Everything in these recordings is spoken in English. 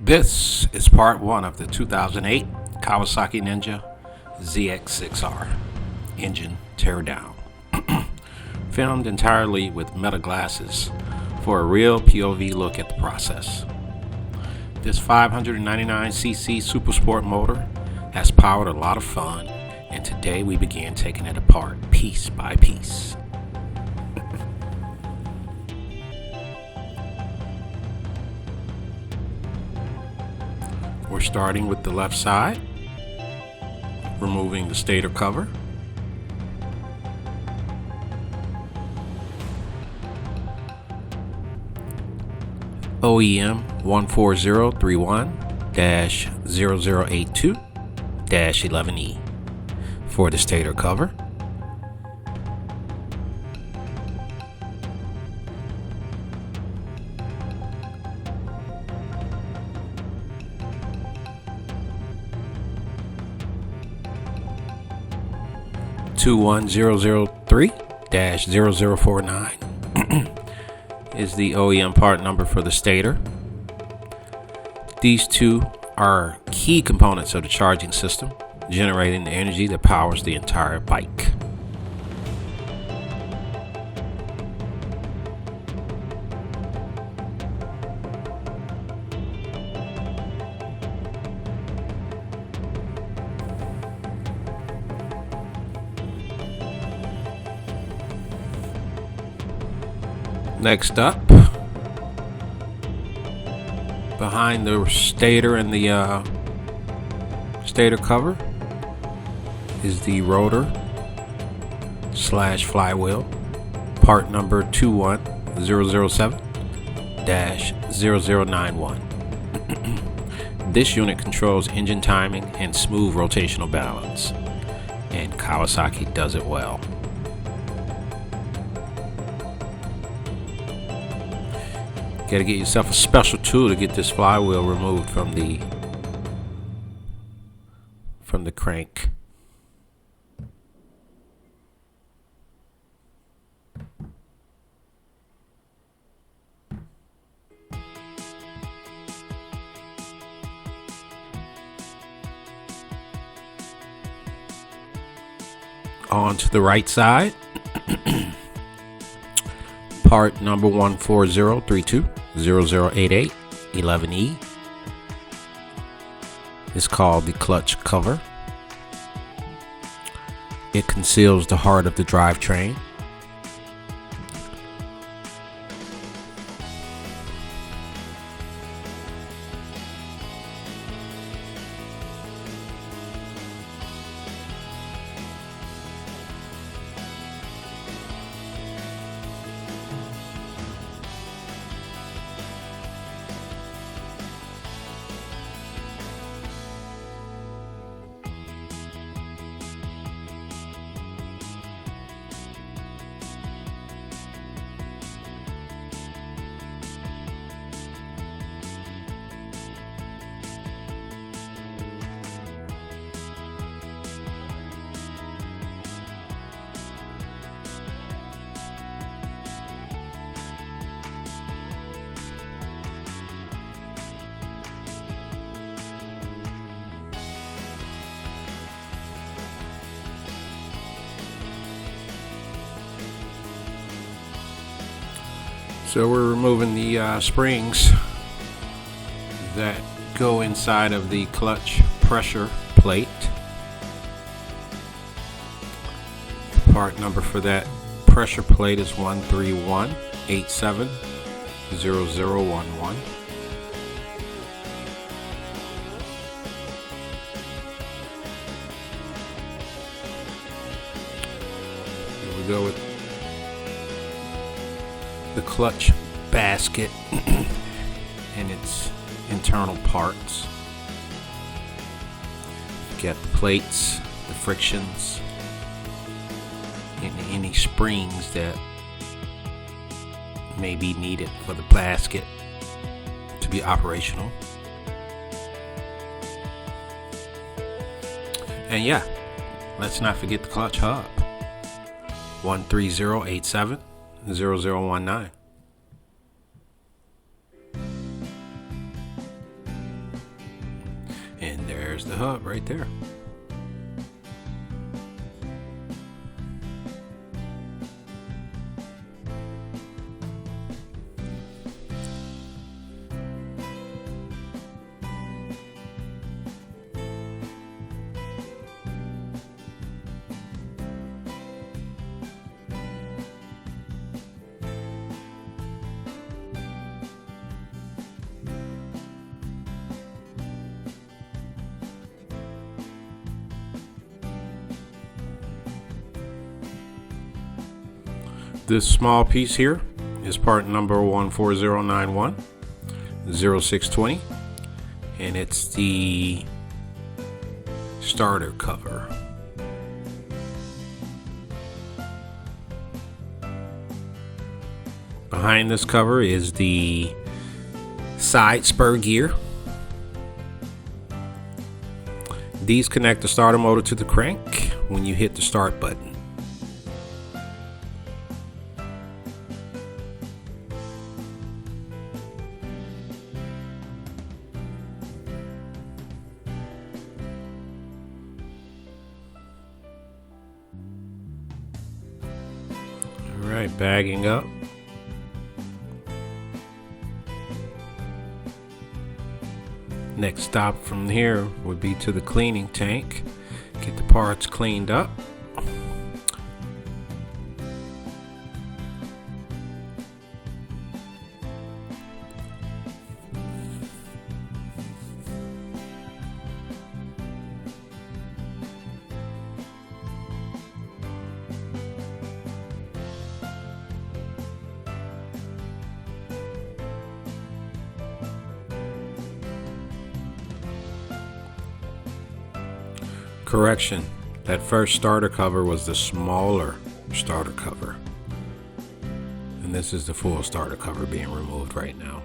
This is part one of the 2008 Kawasaki Ninja ZX-6R engine teardown. Filmed entirely with meta glasses for a real POV look at the process. This 599cc supersport motor has powered a lot of fun, and today we began taking it apart piece by piece. We're starting with the left side, removing the stator cover. OEM 14031-0082-11E for the stator cover. (21003-0049) is the OEM part number for the stator. These two are key components of the charging system, generating the energy that powers the entire bike. Next up, behind the stator and the stator cover is the rotor / flywheel, part number 21007-0091. This unit controls engine timing and smooth rotational balance, and Kawasaki does it well. Got to get yourself a special tool to get this flywheel removed from the crank. On to the right side. Part number 14032-0088-11E is called the clutch cover. It conceals the heart of the drivetrain. So we're removing the springs that go inside of the clutch pressure plate. The part number for that pressure plate is 131870011. Here we go with the clutch basket and its internal parts. You got the plates, the frictions, and any springs that may be needed for the basket to be operational. And yeah, let's not forget the clutch hub, 13087-0019. there's the hub right there. This small piece here is part number 14091-0620, and it's the starter cover. Behind this cover is the side spur gear. These connect the starter motor to the crank when you hit the start button. Alright, bagging up. Next stop from here would be to the cleaning tank. Get the parts cleaned up. Correction, that first starter cover was the smaller starter cover, and this is the full starter cover being removed right now.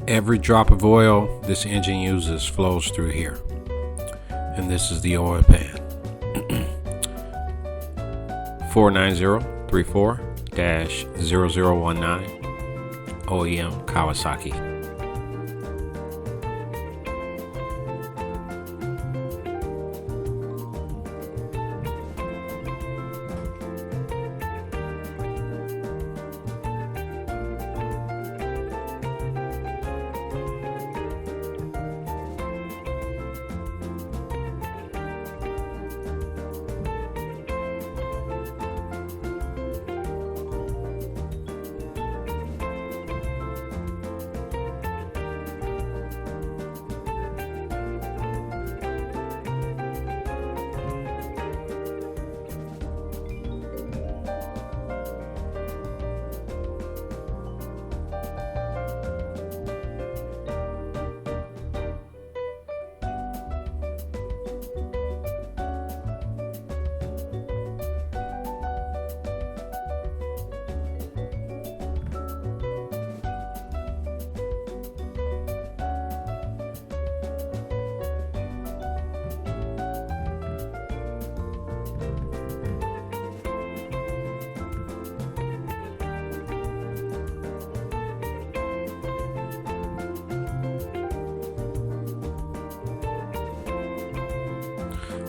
Every drop of oil this engine uses flows through here, and this is the oil pan. 49034-0019 OEM Kawasaki.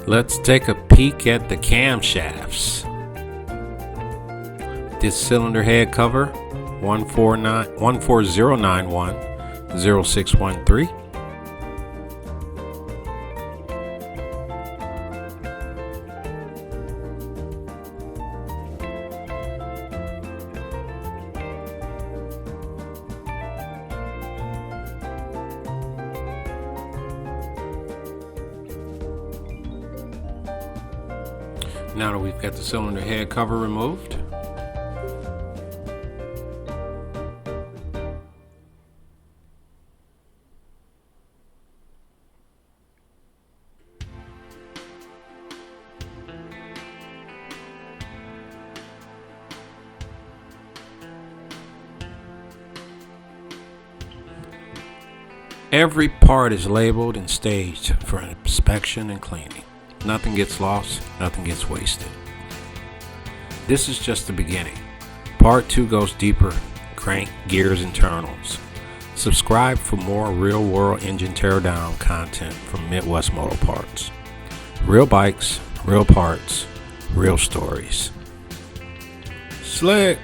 Let's take a peek at the camshafts. This cylinder head cover 14091-0613. Now that we've got the cylinder head cover removed, Every part is labeled and staged for inspection and cleaning. Nothing gets lost, nothing gets wasted. This is just the beginning. Part 2 goes deeper, crank, gears, internals. Subscribe for more real-world engine teardown content from Midwest Moto Parts. Real bikes, real parts, real stories. Slick!